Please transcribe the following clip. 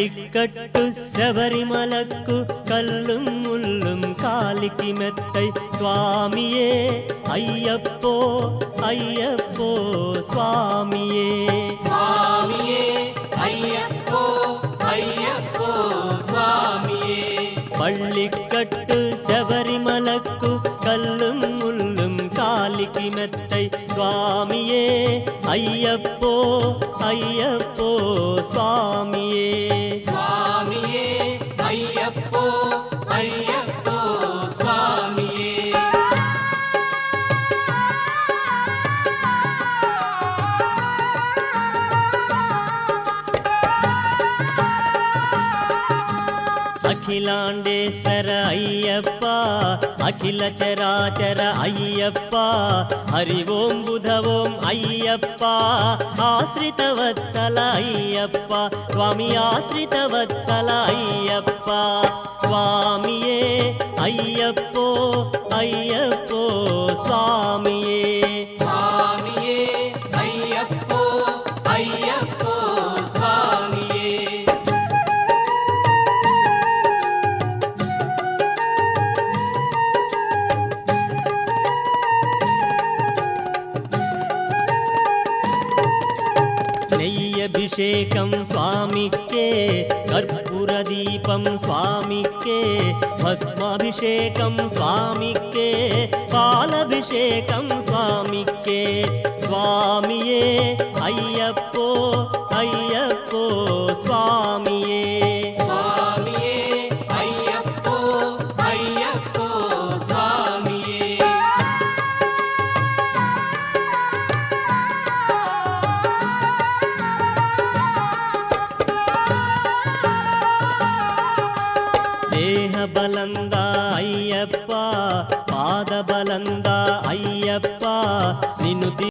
பள்ளிக்கட்டு சபரிமலக்கு கல்லும் முள்ளும் காலிக்கு மெத்தை சுவாமியே ஐயப்போ ஐயப்போ சுவாமியே சுவாமியே ஐயப்போ ஐயப்போ சுவாமியே பள்ளிக்கட்டு சபரிமலக்கு கல்லும் முள்ளும் காலிக்கு மெத்தை சுவாமியே ஐயப்போ ஐயப்போ சுவாமியே சுவாமியே ஐயப்போ ஐயப்போ சுவாமியே అఖిలాండేశ్వర అయ్యప్ప అఖిల చరాచర అయ్యప్ప హరి ఓం బుధ ఓం అయ్యప్ప ఆశ్రిత వత్సల అయ్యప్ప స్వామి ఆశ్రిత వత్సల అయ్యప్ప స్వామియే అయ్యప్పో అయ్యప్పో స్వామియే స్వామియే అయ్యప్పో అయ్యప్పో స్వామియే నెయ్యభిషేకం స్వామికే కర్పూర దీపం స్వామికే భస్మాభిషేకం స్వామికే పాలభిషేకం స్వామికే స్వామియే అయ్యప్పో అయ్యప్పో స్వామియే స్వామియే అయ్యప్పో అయ్యప్పో స్వామియే ದೇಹ ಬಲಂದ ಅಯ್ಯಪ್ಪ ಪಾದ ಬಲಂದ ಅಯ್ಯಪ್ಪ ನಿನ್ನು